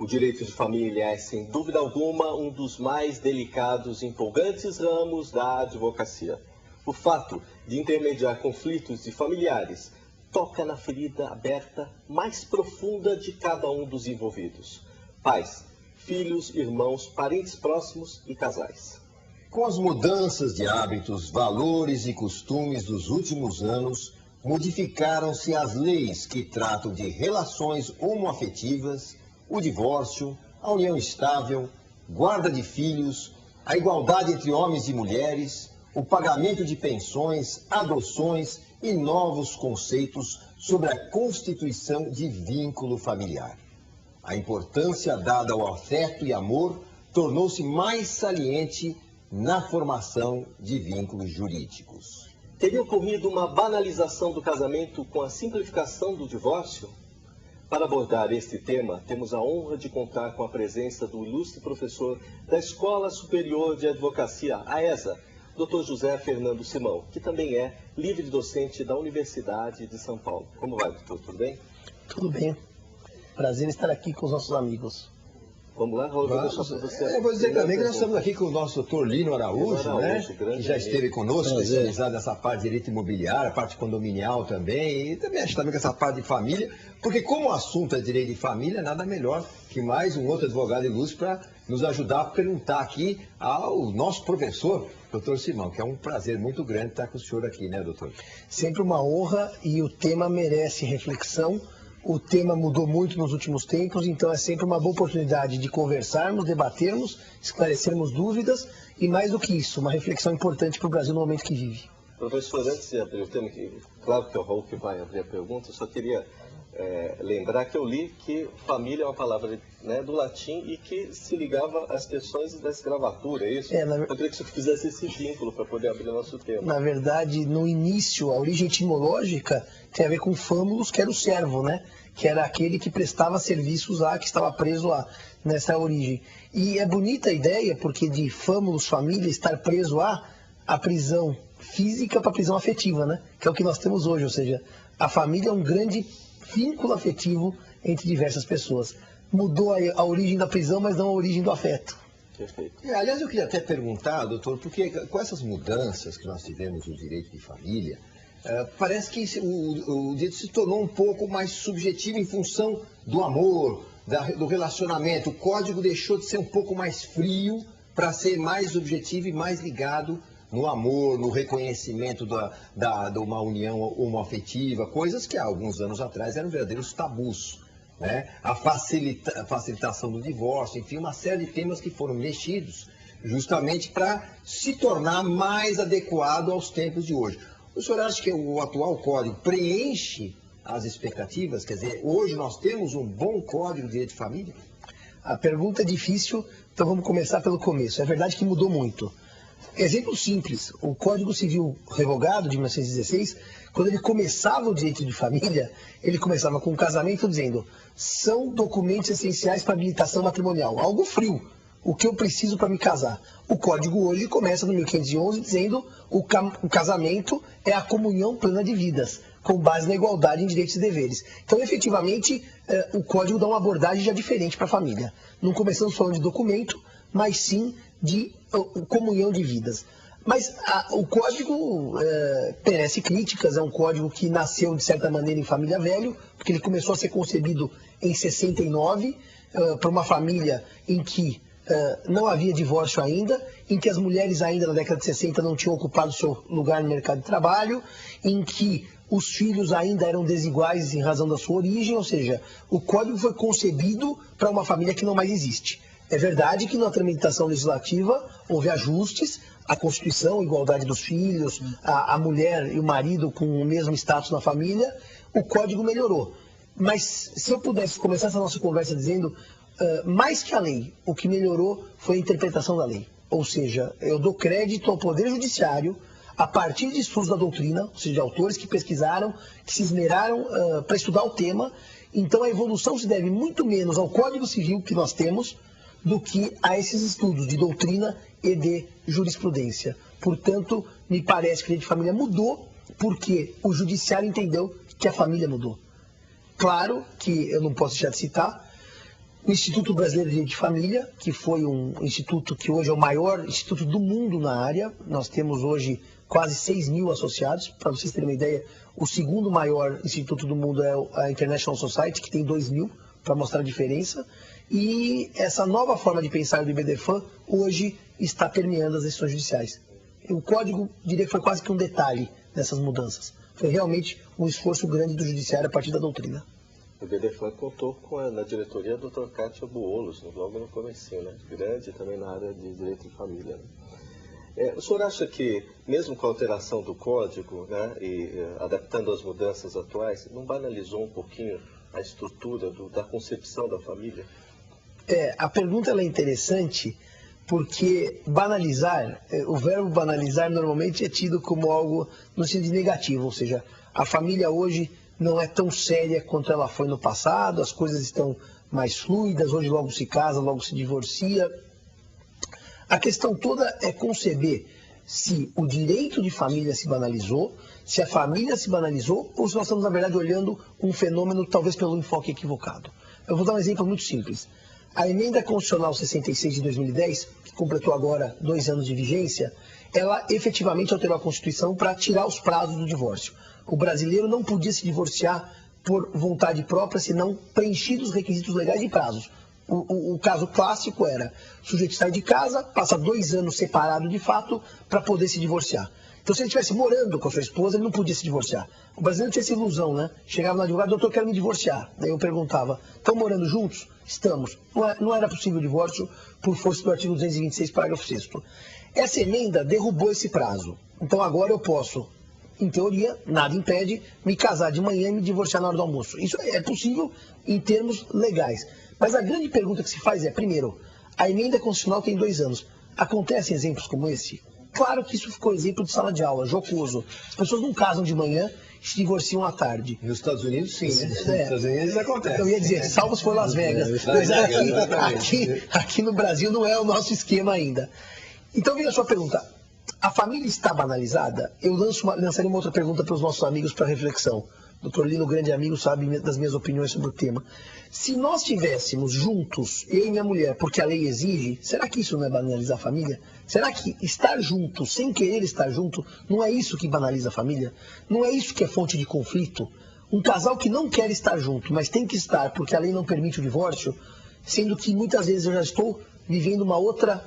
direito de família é, sem dúvida alguma, um dos mais delicados e empolgantes ramos da advocacia. O fato de intermediar conflitos de familiares toca na ferida aberta mais profunda de cada um dos envolvidos: pais, filhos, irmãos, parentes próximos e casais. Com as mudanças de hábitos, valores e costumes dos últimos anos, modificaram-se as leis que tratam de relações homoafetivas, o divórcio, a união estável, guarda de filhos, a igualdade entre homens e mulheres, o pagamento de pensões, adoções e novos conceitos sobre a constituição de vínculo familiar. A importância dada ao afeto e amor tornou-se mais saliente na formação de vínculos jurídicos. Teria ocorrido uma banalização do casamento com a simplificação do divórcio? Para abordar este tema, temos a honra de contar com a presença do ilustre professor da Escola Superior de Advocacia, a ESA, Dr. José Fernando Simão, que também é livre docente da Universidade de São Paulo. Como vai, doutor? Tudo bem? Tudo bem. Prazer estar aqui com os nossos amigos. Vamos lá, Raul, vou deixar para você. Eu vou dizer também que nós estamos aqui com o nosso doutor Lino Araújo, né? Que já esteve conosco, especializado nessa parte de direito imobiliário, a parte condominial também, e também acho também com essa parte de família, porque como o assunto é direito de família, nada melhor que mais um outro advogado ilustre para nos ajudar a perguntar aqui ao nosso professor, doutor Simão, que é um prazer muito grande estar com o senhor aqui, né, doutor? Sempre uma honra, e o tema merece reflexão. O tema mudou muito nos últimos tempos, então é sempre uma boa oportunidade de conversarmos, debatermos, esclarecermos dúvidas e, mais do que isso, uma reflexão importante para o Brasil no momento que vive. Professor, antes de abrir o tema, claro que é o Raul que vai abrir a pergunta, eu só queria lembrar que eu li que família é uma palavra, né, do latim e que se ligava às questões da escravatura, é isso? Eu queria que você fizesse esse vínculo para poder abrir o nosso tema. Na verdade, no início, a origem etimológica tem a ver com famulus, que era o servo, né? Que era aquele que prestava serviços que estava preso nessa origem. E é bonita a ideia, porque de famulus, família, estar preso a prisão física para a prisão afetiva, né? Que é o que nós temos hoje, ou seja, a família é um grande vínculo afetivo entre diversas pessoas. Mudou a origem da prisão, mas não a origem do afeto. Perfeito. Aliás, eu queria até perguntar, doutor, porque com essas mudanças que nós tivemos no direito de família, parece que o direito se tornou um pouco mais subjetivo em função do amor, do relacionamento. O código deixou de ser um pouco mais frio para ser mais objetivo e mais ligado no amor, no reconhecimento de uma união homoafetiva, coisas que há alguns anos atrás eram verdadeiros tabus, né? A facilitação do divórcio, enfim, uma série de temas que foram mexidos justamente para se tornar mais adequado aos tempos de hoje. O senhor acha que o atual código preenche as expectativas? Quer dizer, hoje nós temos um bom código de direito de família? A pergunta é difícil, então vamos começar pelo começo. É verdade que mudou muito. Exemplo simples, o Código Civil revogado de 1916, quando ele começava o direito de família, ele começava com o casamento dizendo: são documentos essenciais para habilitação matrimonial. Algo frio, o que eu preciso para me casar. O Código hoje começa no 1511 dizendo o casamento é a comunhão plena de vidas, com base na igualdade em direitos e deveres. Então, efetivamente, o Código dá uma abordagem já diferente para a família. Não começamos falando de documento, mas sim de comunhão de vidas. Mas o código merece críticas, é um código que nasceu de certa maneira em família velho, porque ele começou a ser concebido em 69, para uma família em que não havia divórcio ainda, em que as mulheres ainda na década de 60 não tinham ocupado seu lugar no mercado de trabalho, em que os filhos ainda eram desiguais em razão da sua origem, ou seja, o código foi concebido para uma família que não mais existe. É verdade que na tramitação legislativa houve ajustes, a Constituição, a igualdade dos filhos, a mulher e o marido com o mesmo status na família, o Código melhorou. Mas se eu pudesse começar essa nossa conversa dizendo, mais que a lei, o que melhorou foi a interpretação da lei. Ou seja, eu dou crédito ao Poder Judiciário, a partir de estudos da doutrina, ou seja, de autores que pesquisaram, que se esmeraram para estudar o tema. Então a evolução se deve muito menos ao Código Civil que nós temos, do que a esses estudos de doutrina e de jurisprudência. Portanto, me parece que o direito de família mudou porque o judiciário entendeu que a família mudou. Claro que eu não posso deixar de citar o Instituto Brasileiro de Direito de Família, que foi um instituto que hoje é o maior instituto do mundo na área. Nós temos hoje quase 6 mil associados. Para vocês terem uma ideia, o segundo maior instituto do mundo é a International Society, que tem 2 mil, para mostrar a diferença. E essa nova forma de pensar do IBDFAM hoje está permeando as decisões judiciais. O código, diria que foi quase que um detalhe dessas mudanças. Foi realmente um esforço grande do judiciário a partir da doutrina. O IBDFAM contou na diretoria do Dr. Kátia Buolos, logo no comecinho, né? Grande também na área de direito de família. Né? O senhor acha que, mesmo com a alteração do código, né, e adaptando às mudanças atuais, não banalizou um pouquinho a estrutura da concepção da família? A pergunta ela é interessante porque banalizar, o verbo banalizar normalmente é tido como algo no sentido negativo, ou seja, a família hoje não é tão séria quanto ela foi no passado, as coisas estão mais fluidas, hoje logo se casa, logo se divorcia. A questão toda é conceber se o direito de família se banalizou, se a família se banalizou, ou se nós estamos, na verdade, olhando um fenômeno talvez pelo enfoque equivocado. Eu vou dar um exemplo muito simples. A Emenda Constitucional 66 de 2010, que completou agora 2 anos de vigência, ela efetivamente alterou a Constituição para tirar os prazos do divórcio. O brasileiro não podia se divorciar por vontade própria, senão preenchidos os requisitos legais e prazos. O caso clássico era, o sujeito sai de casa, passa 2 anos separado de fato para poder se divorciar. Então, se ele estivesse morando com a sua esposa, ele não podia se divorciar. O brasileiro tinha essa ilusão, né? Chegava no advogado, doutor, quero me divorciar. Daí eu perguntava, estão morando juntos? Estamos. Não era possível o divórcio por força do artigo 226, parágrafo 6º. Essa emenda derrubou esse prazo. Então, agora eu posso, em teoria, nada impede, me casar de manhã e me divorciar na hora do almoço. Isso é possível em termos legais. Mas a grande pergunta que se faz é, primeiro, a emenda constitucional tem 2 anos. Acontecem exemplos como esse? Claro que isso ficou exemplo de sala de aula, jocoso. As pessoas não casam de manhã e se divorciam à tarde. Nos Estados Unidos, sim, né? Nos Estados Unidos isso acontece. Eu ia dizer, salvo se for Las Vegas. Mas aqui no Brasil não é o nosso esquema ainda. Então vem a sua pergunta. A família está banalizada? Eu lançaria uma outra pergunta para os nossos amigos para reflexão. O Dr. Lino, grande amigo, sabe das minhas opiniões sobre o tema. Se nós estivéssemos juntos, eu e minha mulher, porque a lei exige, será que isso não é banalizar a família? Será que estar junto, sem querer estar junto, não é isso que banaliza a família? Não é isso que é fonte de conflito? Um casal que não quer estar junto, mas tem que estar porque a lei não permite o divórcio, sendo que muitas vezes eu já estou vivendo uma outra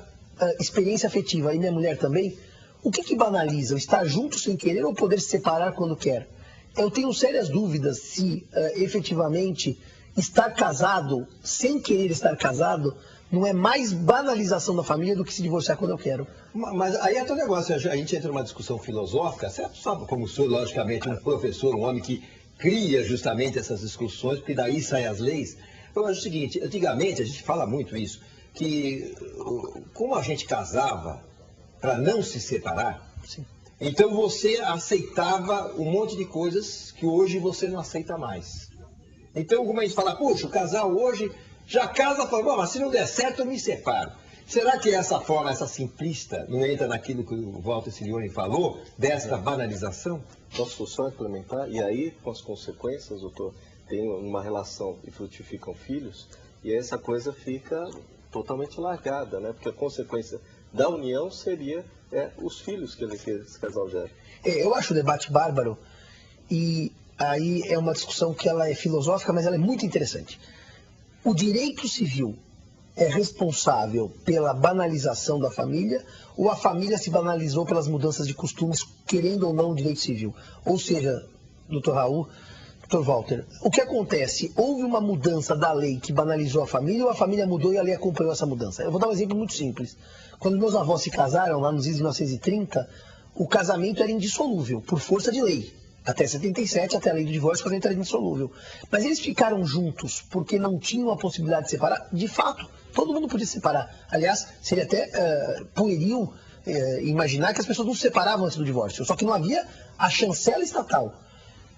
experiência afetiva, e minha mulher também, o que banaliza? O estar junto sem querer ou poder se separar quando quer? Eu tenho sérias dúvidas se efetivamente estar casado, sem querer estar casado, não é mais banalização da família do que se divorciar quando eu quero. Mas aí é todo negócio, a gente entra numa discussão filosófica, certo? Sabe como sou, logicamente, um professor, um homem que cria justamente essas discussões, porque daí saem as leis. Eu acho o seguinte, antigamente, a gente fala muito isso, que como a gente casava para não se separar, Sim. Então você aceitava um monte de coisas que hoje você não aceita mais. Então, como a gente fala, puxa, o casal hoje já casa, fala, bom, mas se não der certo eu me separo. Será que essa forma, essa simplista, não entra naquilo que o Walter Silioni falou, desta banalização? Posso só implementar? E aí, com as consequências, doutor, tem uma relação e frutificam filhos, e essa coisa fica totalmente largada, né? Porque a consequência da união seria os filhos que esse casal gera. Eu acho o debate bárbaro, e aí é uma discussão que ela é filosófica, mas ela é muito interessante. O direito civil é responsável pela banalização da família, ou a família se banalizou pelas mudanças de costumes, querendo ou não o direito civil? Ou seja, doutor Raul, doutor Walter, o que acontece? Houve uma mudança da lei que banalizou a família, ou a família mudou e a lei acompanhou essa mudança? Eu vou dar um exemplo muito simples. Quando meus avós se casaram, lá nos anos 1930, o casamento era indissolúvel, por força de lei. Até 77, até a lei do divórcio, o casamento era indissolúvel. Mas eles ficaram juntos porque não tinham a possibilidade de separar? De fato, todo mundo podia se separar. Aliás, seria até pueril imaginar que as pessoas não se separavam antes do divórcio. Só que não havia a chancela estatal.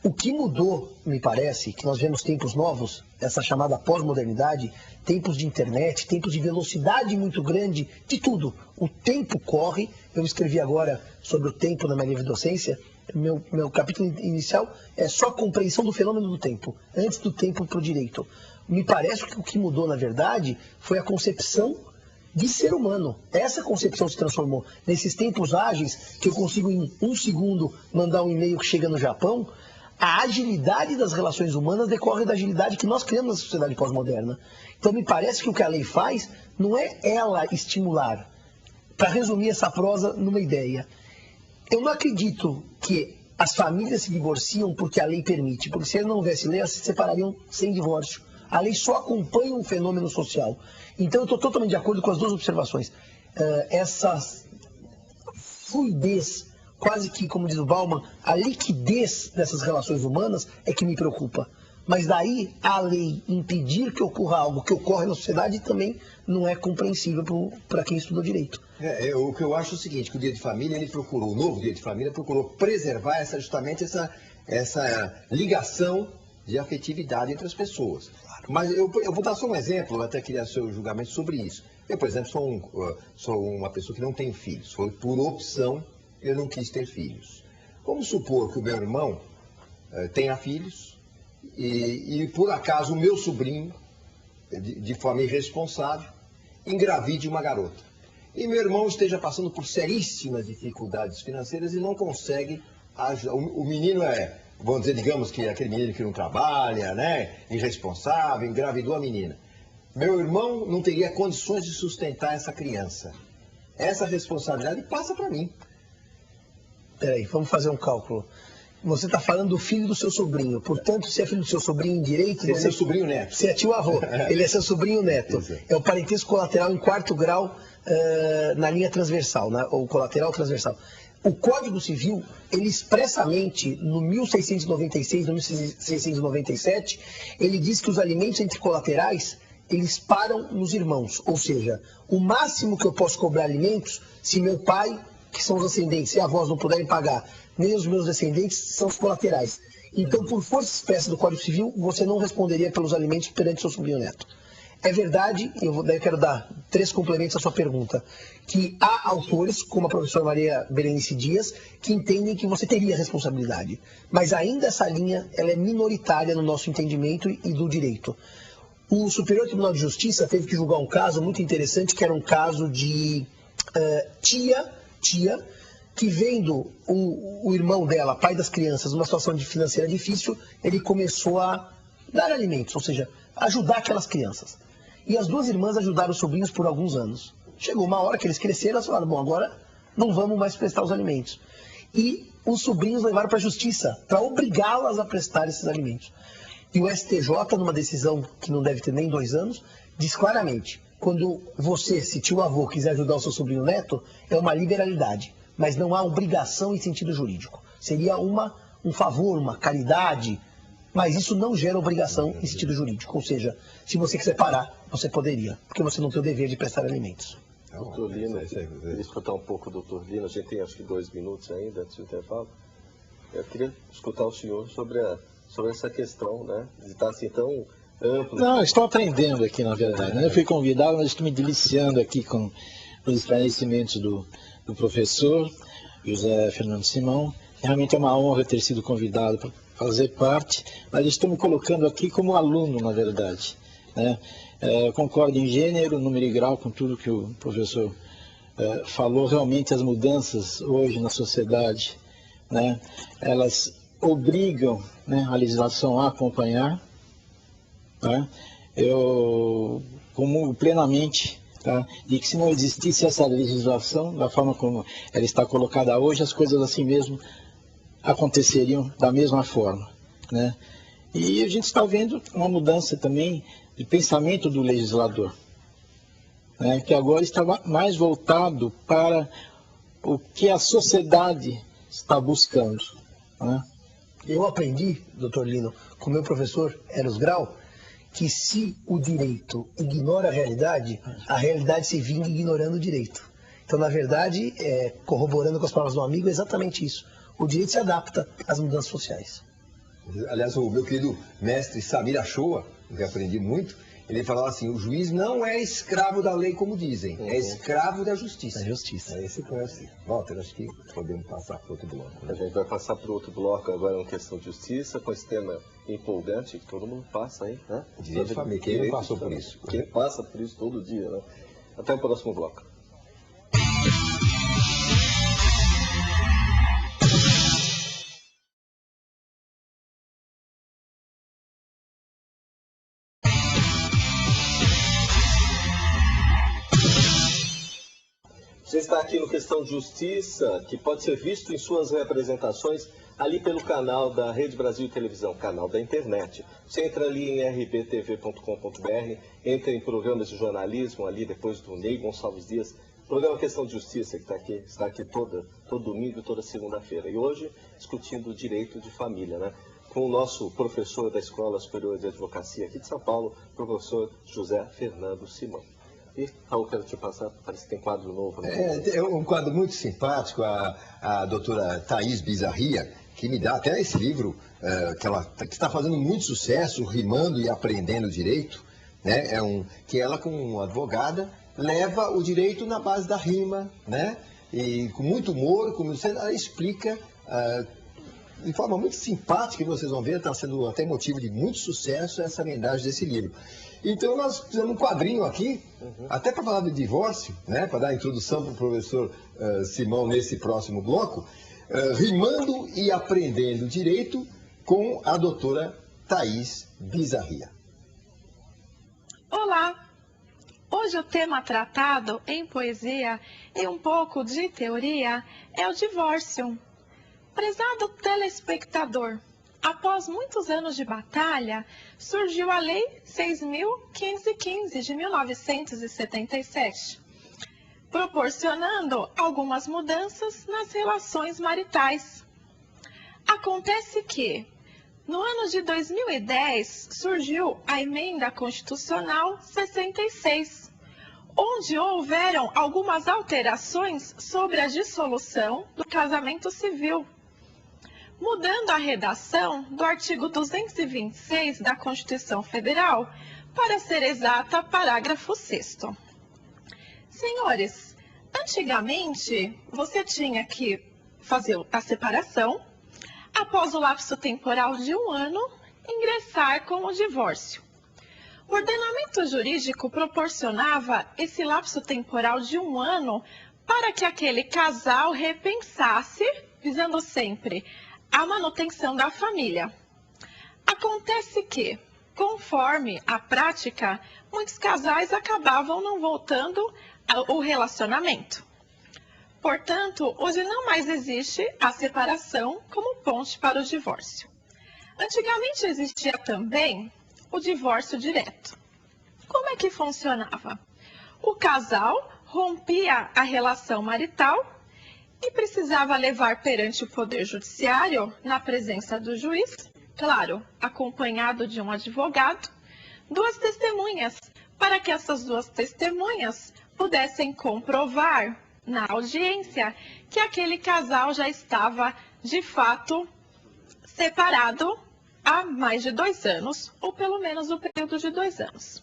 O que mudou, me parece, que nós vemos tempos novos, essa chamada pós-modernidade, tempos de internet, tempos de velocidade muito grande, de tudo. O tempo corre, eu escrevi agora sobre o tempo na minha livre docência, meu capítulo inicial é só a compreensão do fenômeno do tempo, antes do tempo para o direito. Me parece que o que mudou, na verdade, foi a concepção de ser humano. Essa concepção se transformou. Nesses tempos ágeis, que eu consigo em 1 segundo mandar um e-mail que chega no Japão, a agilidade das relações humanas decorre da agilidade que nós criamos na sociedade pós-moderna. Então me parece que o que a lei faz não é ela estimular. Para resumir essa prosa numa ideia, eu não acredito que as famílias se divorciam porque a lei permite, porque se não houvesse lei, elas se separariam sem divórcio. A lei só acompanha um fenômeno social. Então eu estou totalmente de acordo com as duas observações. Essa fluidez, quase que, como diz o Bauman, a liquidez dessas relações humanas é que me preocupa. Mas daí a lei impedir que ocorra algo que ocorre na sociedade também não é compreensível para quem estudou direito. O que eu acho é o seguinte, que o Direito de Família, o novo Direito de Família procurou preservar justamente essa ligação de afetividade entre as pessoas. Mas eu vou dar só um exemplo, eu até queria seu julgamento sobre isso. Eu, por exemplo, sou uma pessoa que não tem filhos. Foi por opção, eu não quis ter filhos. Vamos supor que o meu irmão tenha filhos e por acaso, o meu sobrinho, de forma irresponsável, engravide uma garota. E meu irmão esteja passando por seríssimas dificuldades financeiras e não consegue ajudar. O menino vamos dizer, digamos que aquele menino que não trabalha, né, irresponsável, engravidou a menina. Meu irmão não teria condições de sustentar essa criança. Essa responsabilidade passa para mim. Peraí, vamos fazer um cálculo. Você está falando do filho do seu sobrinho. Portanto, se é filho do seu sobrinho em direito... Ele é seu sobrinho neto. Você é tio-avô. Ele é seu sobrinho neto. É o parentesco colateral em 4º grau na linha transversal, ou colateral transversal. O Código Civil, ele expressamente, no 1696, no 1697, ele diz que os alimentos entre colaterais, eles param nos irmãos. Ou seja, o máximo que eu posso cobrar alimentos, se meu pai, que são os ascendentes, e avós não puderem pagar, nem os meus descendentes, são os colaterais. Então, por força expressa do Código Civil, você não responderia pelos alimentos perante seu sobrinho neto. É verdade, daí eu quero dar 3 complementos à sua pergunta, que há autores, como a professora Maria Berenice Dias, que entendem que você teria responsabilidade. Mas ainda essa linha ela é minoritária no nosso entendimento e do direito. O Superior Tribunal de Justiça teve que julgar um caso muito interessante, que era um caso de tia, que vendo o irmão dela, pai das crianças, numa situação financeira difícil, ele começou a dar alimentos, ou seja, ajudar aquelas crianças. E as 2 irmãs ajudaram os sobrinhos por alguns anos. Chegou uma hora que eles cresceram, elas falaram, bom, agora não vamos mais prestar os alimentos. E os sobrinhos levaram para a justiça, para obrigá-las a prestar esses alimentos. E o STJ, numa decisão que não deve ter nem 2 anos, diz claramente, quando você, se tio-avô, quiser ajudar o seu sobrinho neto, é uma liberalidade, mas não há obrigação em sentido jurídico. Seria um favor, uma caridade, mas isso não gera obrigação em sentido jurídico. Ou seja, se você quiser parar, você poderia, porque você não tem o dever de prestar alimentos. Doutor Lino, queria escutar um pouco do doutor Lino, a gente tem acho que 2 minutos ainda antes do intervalo. Eu queria escutar o senhor sobre essa questão, né, de estar assim tão amplo. Não, estou aprendendo aqui, na verdade. Eu fui convidado, mas estou me deliciando aqui com os esclarecimentos do professor José Fernando Simão. Realmente é uma honra ter sido convidado para fazer parte, mas estou me colocando aqui como aluno, na verdade, né? Concordo em gênero, número e grau com tudo que o professor falou. Realmente as mudanças hoje na sociedade, né, elas obrigam, né, a legislação a acompanhar. Tá? Eu comungo plenamente, tá, de que se não existisse essa legislação, da forma como ela está colocada hoje, as coisas assim mesmo aconteceriam da mesma forma, né? E a gente está vendo uma mudança também de pensamento do legislador, né, que agora está mais voltado para o que a sociedade está buscando, né? Eu aprendi, doutor Lino, com meu professor Eros Grau, que se o direito ignora a realidade se vinga ignorando o direito. Então, na verdade, corroborando com as palavras do amigo, é exatamente isso. O direito se adapta às mudanças sociais. Aliás, o meu querido mestre Samir Achoa, que eu aprendi muito, ele falava assim, o juiz não é escravo da lei, como dizem, é escravo da justiça. Da justiça. É esse conhece. Walter, acho que podemos passar para outro bloco. A gente vai passar para outro bloco agora, uma questão de justiça, com esse tema empolgante que todo mundo passa aí, né? Direito de família, quem não passou por isso? Quem passa por isso todo dia, né? Até o próximo bloco. Você está aqui no Questão de Justiça, que pode ser visto em suas representações ali pelo canal da Rede Brasil Televisão, canal da internet. Você entra ali em rbtv.com.br, entra em programas de jornalismo, ali depois do Ney Gonçalves Dias, programa Questão de Justiça, que está aqui todo domingo e toda segunda-feira. E hoje, discutindo o direito de família, né? Com o nosso professor da Escola Superior de Advocacia aqui de São Paulo, professor José Fernando Simão. E, Raul, quero te passar, parece que tem quadro novo, né? É um quadro muito simpático, a doutora Thaís Bizarria, que me dá até esse livro, que está fazendo muito sucesso, Rimando e Aprendendo Direito, né? Que ela, como advogada, leva o direito na base da rima, né? E com muito humor, como você ela explica, de forma muito simpática, que vocês vão ver, está sendo até motivo de muito sucesso essa vendagem desse livro. Então nós fizemos um quadrinho aqui, até para falar do divórcio, né? Para dar a introdução para o professor Simão nesse próximo bloco, Rimando e Aprendendo Direito com a doutora Thaís Bizarria. Olá! Hoje o tema tratado em poesia e um pouco de teoria é o divórcio. Prezado telespectador, após muitos anos de batalha, surgiu a Lei 6.515 de 1977, proporcionando algumas mudanças nas relações maritais. Acontece que, no ano de 2010, surgiu a Emenda Constitucional 66, onde houveram algumas alterações sobre a dissolução do casamento civil, mudando a redação do artigo 226 da Constituição Federal, para ser exata, parágrafo 6º. Senhores, antigamente você tinha que fazer a separação, após o lapso temporal de 1 ano, ingressar com o divórcio. O ordenamento jurídico proporcionava esse lapso temporal de 1 ano para que aquele casal repensasse, visando sempre a manutenção da família. Acontece que, conforme a prática, muitos casais acabavam não voltando ao relacionamento. Portanto, hoje não mais existe a separação como ponte para o divórcio. Antigamente existia também o divórcio direto. Como é que funcionava? O casal rompia a relação marital e precisava levar perante o Poder Judiciário, na presença do juiz, claro, acompanhado de um advogado, 2 testemunhas, para que essas 2 testemunhas pudessem comprovar na audiência que aquele casal já estava, de fato, separado há mais de 2 anos, ou pelo menos o período de 2 anos.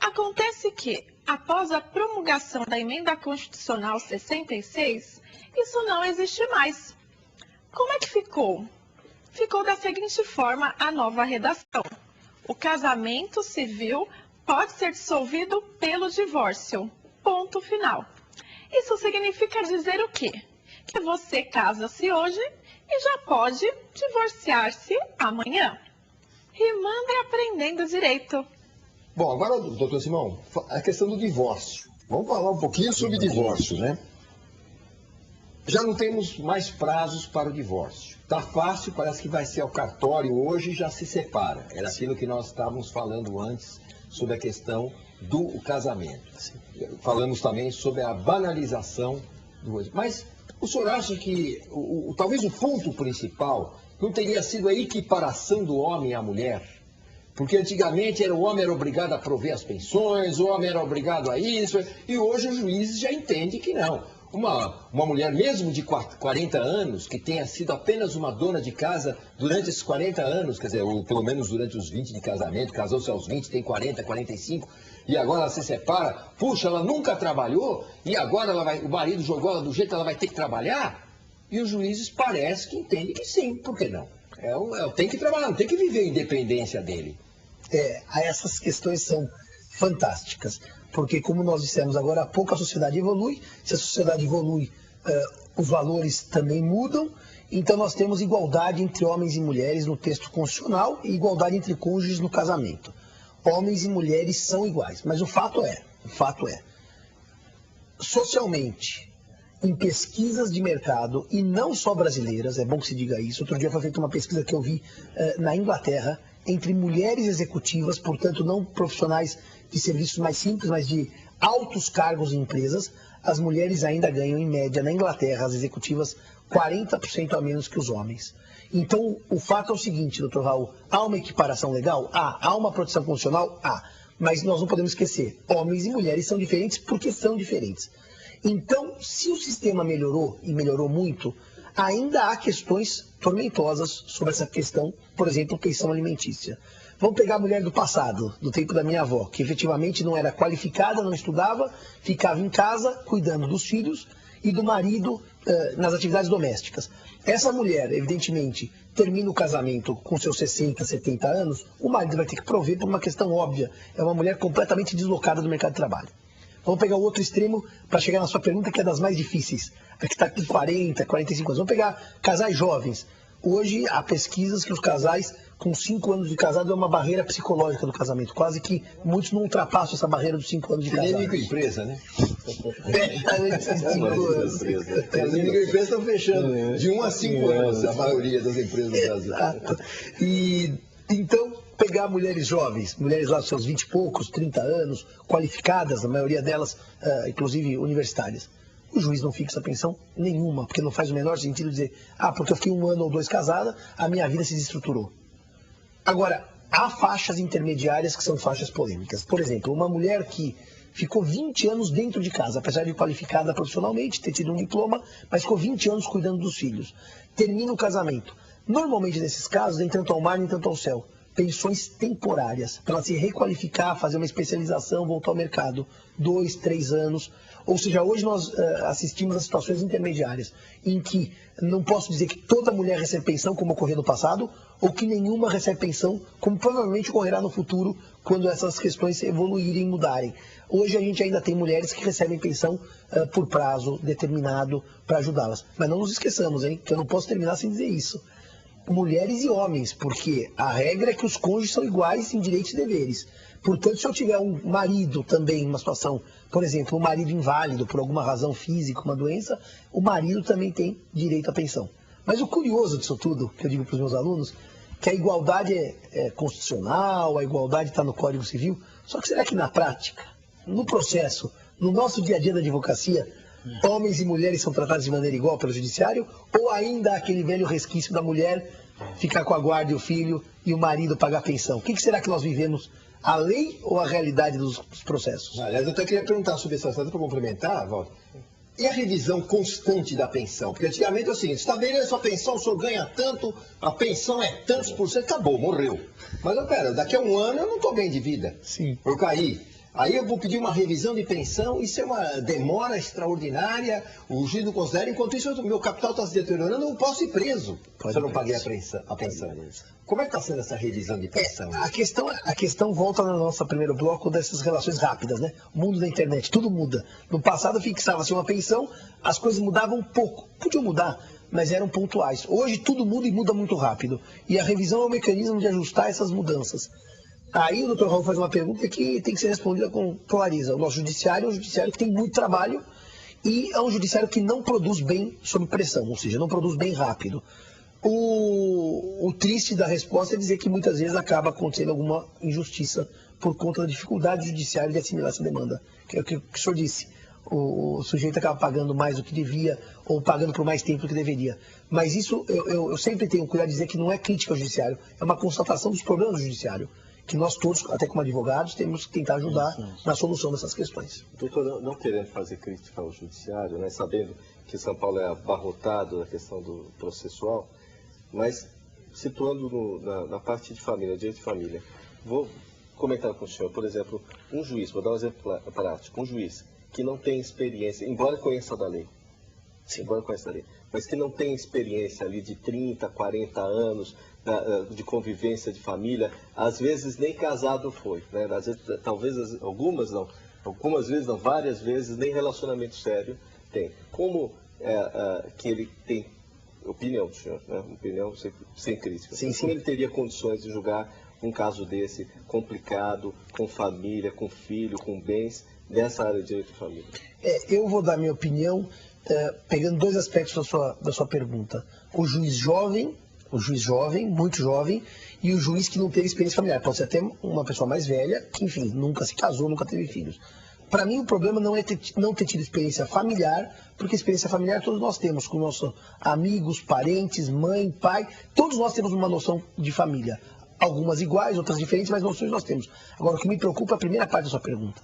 Acontece que, após a promulgação da Emenda Constitucional 66, isso não existe mais. Como é que ficou? Ficou da seguinte forma a nova redação. O casamento civil pode ser dissolvido pelo divórcio. Ponto final. Isso significa dizer o quê? Que você casa-se hoje e já pode divorciar-se amanhã. Rimando e aprendendo direito. Bom, agora, doutor Simão, a questão do divórcio. Vamos falar um pouquinho sobre divórcio, né? Já não temos mais prazos para o divórcio. Está fácil, parece que vai ser ao cartório hoje e já se separa. Era aquilo que nós estávamos falando antes sobre a questão do casamento. Falamos também sobre a banalização do... Mas o senhor acha que talvez o ponto principal não teria sido a equiparação do homem à mulher? Porque antigamente o homem era obrigado a prover as pensões, o homem era obrigado a isso, e hoje os juízes já entendem que não. Uma mulher mesmo de 40 anos, que tenha sido apenas uma dona de casa durante esses 40 anos, quer dizer, ou pelo menos durante os 20 de casamento, casou-se aos 20, tem 40, 45, e agora ela se separa, puxa, ela nunca trabalhou, e agora o marido jogou ela do jeito que ela vai ter que trabalhar? E os juízes parece que entendem que sim, por que não? Tem que trabalhar, tem que viver a independência dele. Essas questões são fantásticas, porque como nós dissemos agora há pouco, a sociedade evolui, se a sociedade evolui, os valores também mudam, então nós temos igualdade entre homens e mulheres no texto constitucional e igualdade entre cônjuges no casamento. Homens e mulheres são iguais, mas o fato é, socialmente, em pesquisas de mercado, e não só brasileiras, é bom que se diga isso, outro dia foi feita uma pesquisa que eu vi na Inglaterra, entre mulheres executivas, portanto não profissionais de serviços mais simples, mas de altos cargos em empresas, as mulheres ainda ganham, em média, na Inglaterra, as executivas, 40% a menos que os homens. Então, o fato é o seguinte, doutor Raul, há uma equiparação legal? Há uma proteção constitucional? Mas nós não podemos esquecer, homens e mulheres são diferentes porque são diferentes. Então, se o sistema melhorou, e melhorou muito, ainda há questões tormentosas sobre essa questão, por exemplo, pensão alimentícia. Vamos pegar a mulher do passado, do tempo da minha avó, que efetivamente não era qualificada, não estudava, ficava em casa cuidando dos filhos e do marido nas atividades domésticas. Essa mulher, evidentemente, termina o casamento com seus 60, 70 anos, o marido vai ter que prover por uma questão óbvia. É uma mulher completamente deslocada do mercado de trabalho. Vamos pegar o outro extremo para chegar na sua pergunta, que é das mais difíceis. A que está com 40, 45 anos. Vamos pegar casais jovens. Hoje, há pesquisas que os casais com 5 anos de casado é uma barreira psicológica do casamento. Quase que muitos não ultrapassam essa barreira dos 5 anos de casado. Nem microempresa, né? As microempresas estão fechando de 1 a 5 anos, a maioria das empresas do Brasil. E então, pegar mulheres jovens, mulheres lá dos seus 20 e poucos, 30 anos, qualificadas, a maioria delas, inclusive universitárias. O juiz não fixa pensão nenhuma, porque não faz o menor sentido dizer, porque eu fiquei 1 ano ou 2 casada, a minha vida se desestruturou. Agora, há faixas intermediárias que são faixas polêmicas. Por exemplo, uma mulher que ficou 20 anos dentro de casa, apesar de qualificada profissionalmente, ter tido um diploma, mas ficou 20 anos cuidando dos filhos. Termina o casamento. Normalmente, nesses casos, nem tanto ao mar, nem tanto ao céu. Pensões temporárias, para ela se requalificar, fazer uma especialização, voltar ao mercado, 2, 3 anos. Ou seja, hoje nós assistimos a situações intermediárias, em que não posso dizer que toda mulher recebe pensão, como ocorreu no passado, ou que nenhuma recebe pensão, como provavelmente ocorrerá no futuro, quando essas questões evoluírem e mudarem. Hoje a gente ainda tem mulheres que recebem pensão por prazo determinado para ajudá-las. Mas não nos esqueçamos, que eu não posso terminar sem dizer isso. Mulheres e homens, porque a regra é que os cônjuges são iguais em direitos e deveres. Portanto, se eu tiver um marido também em uma situação, por exemplo, um marido inválido por alguma razão física, uma doença, o marido também tem direito à pensão. Mas o curioso disso tudo, que eu digo para os meus alunos, que a igualdade é constitucional, a igualdade está no Código Civil, só que será que na prática, no processo, no nosso dia a dia da advocacia, homens e mulheres são tratados de maneira igual pelo judiciário, ou ainda há aquele velho resquício da mulher ficar com a guarda e o filho e o marido pagar pensão? O que será que nós vivemos, a lei ou a realidade dos processos? Aliás, eu até queria perguntar sobre essa situação para complementar, Walter. E a revisão constante da pensão? Porque antigamente é o seguinte, estabelece a sua pensão, o senhor ganha tanto, a pensão é tantos por cento, acabou, morreu. Mas, pera, daqui a 1 ano eu não estou bem de vida. Sim. Eu caí. Aí eu vou pedir uma revisão de pensão, isso é uma demora extraordinária, o juiz não considera, enquanto isso o meu capital está se deteriorando, eu não posso ir preso se eu não paguei a pensão. Como é que está sendo essa revisão de pensão? A questão volta no nosso primeiro bloco dessas relações rápidas, né? O mundo da internet, tudo muda. No passado fixava-se uma pensão, as coisas mudavam um pouco, podiam mudar, mas eram pontuais. Hoje tudo muda e muda muito rápido. E a revisão é um mecanismo de ajustar essas mudanças. Aí o doutor Raul faz uma pergunta que tem que ser respondida com clareza. O nosso judiciário é um judiciário que tem muito trabalho e é um judiciário que não produz bem sob pressão, ou seja, não produz bem rápido. O triste da resposta é dizer que muitas vezes acaba acontecendo alguma injustiça por conta da dificuldade do judiciário de assimilar essa demanda. Que é o que o senhor disse. O sujeito acaba pagando mais do que devia ou pagando por mais tempo do que deveria. Mas isso eu sempre tenho cuidado de dizer que não é crítica ao judiciário, é uma constatação dos problemas do judiciário. que nós todos, até como advogados, temos que tentar ajudar na solução dessas questões. Doutor, não querendo fazer crítica ao judiciário, né, sabendo que São Paulo é abarrotado na questão do processual, mas situando na parte de família, direito de família, vou comentar com o senhor, por exemplo, um juiz, vou dar um exemplo prático, um juiz que não tem experiência, embora conheça da lei, mas que não tem experiência ali de 30, 40 anos de convivência de família, às vezes nem casado foi, né? Às vezes, talvez algumas vezes não, várias vezes nem relacionamento sério tem. Como que ele tem opinião do senhor, né? Opinião sem crítica. Sim, como ele teria condições de julgar um caso desse complicado, com família, com filho, com bens, nessa área de direito de família? Eu vou dar minha opinião pegando dois aspectos da sua pergunta. O juiz jovem, muito jovem, e o juiz que não teve experiência familiar. Pode ser até uma pessoa mais velha, que, enfim, nunca se casou, nunca teve filhos. Para mim, o problema não é não ter tido experiência familiar, porque experiência familiar todos nós temos, com nossos amigos, parentes, mãe, pai, todos nós temos uma noção de família. Algumas iguais, outras diferentes, mas noções nós temos. Agora, o que me preocupa é a primeira parte da sua pergunta.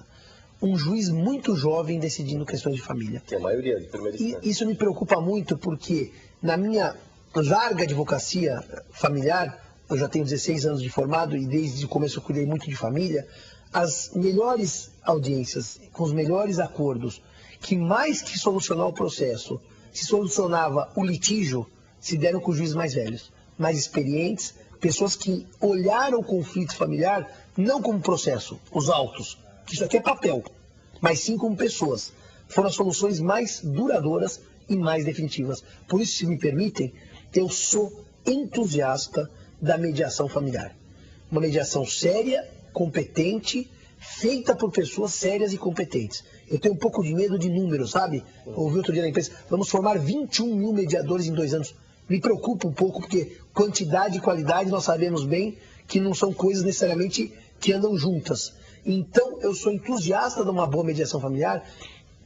Um juiz muito jovem decidindo questões de família. Que é a maioria de primeira instância. E isso me preocupa muito porque na minha larga advocacia familiar, eu já tenho 16 anos de formado e desde o começo eu cuidei muito de família, as melhores audiências, com os melhores acordos, que mais que solucionar o processo, se solucionava o litígio, se deram com os juízes mais velhos, mais experientes, pessoas que olharam o conflito familiar não como processo, os autos, que isso aqui é papel, mas sim como pessoas. Foram as soluções mais duradouras e mais definitivas. Por isso, se me permitem, eu sou entusiasta da mediação familiar. Uma mediação séria, competente, feita por pessoas sérias e competentes. Eu tenho um pouco de medo de números, sabe? Ouvi outro dia na imprensa, vamos formar 21 mil mediadores em 2 anos. Me preocupa um pouco, porque quantidade e qualidade nós sabemos bem que não são coisas necessariamente que andam juntas. Então, eu sou entusiasta de uma boa mediação familiar,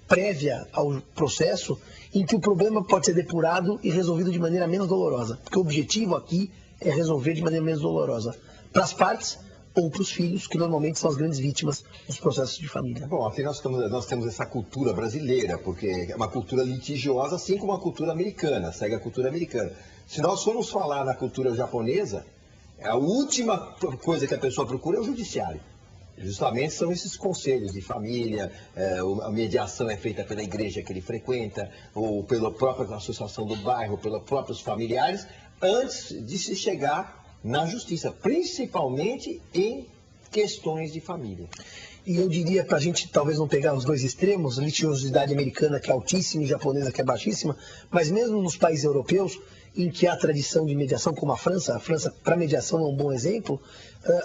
prévia ao processo, em que o problema pode ser depurado e resolvido de maneira menos dolorosa. Porque o objetivo aqui é resolver de maneira menos dolorosa. Para as partes ou para os filhos, que normalmente são as grandes vítimas dos processos de família. Bom, aqui nós temos essa cultura brasileira, porque é uma cultura litigiosa, assim como a cultura americana, segue a cultura americana. Se nós formos falar na cultura japonesa, a última coisa que a pessoa procura é o judiciário. Justamente são esses conselhos de família, a mediação é feita pela igreja que ele frequenta, ou pela própria associação do bairro, pelos próprios familiares, antes de se chegar na justiça, principalmente em questões de família. E eu diria, para a gente talvez não pegar os dois extremos, litigiosidade americana que é altíssima e japonesa que é baixíssima, mas mesmo nos países europeus, em que há tradição de mediação, como a França para mediação é um bom exemplo,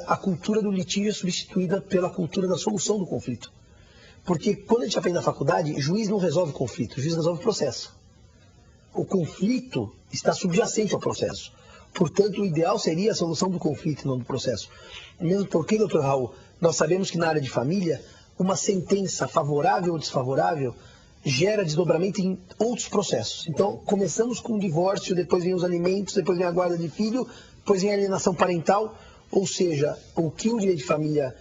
a cultura do litígio é substituída pela cultura da solução do conflito. Porque quando a gente aprende na faculdade, juiz não resolve conflito, juiz resolve processo. O conflito está subjacente ao processo. Portanto, o ideal seria a solução do conflito, não do processo. Mesmo porque, doutor Raul, nós sabemos que na área de família, uma sentença favorável ou desfavorável gera desdobramento em outros processos. Então, começamos com o divórcio, depois vem os alimentos, depois vem a guarda de filho, depois vem a alienação parental. Ou seja, o que o direito de família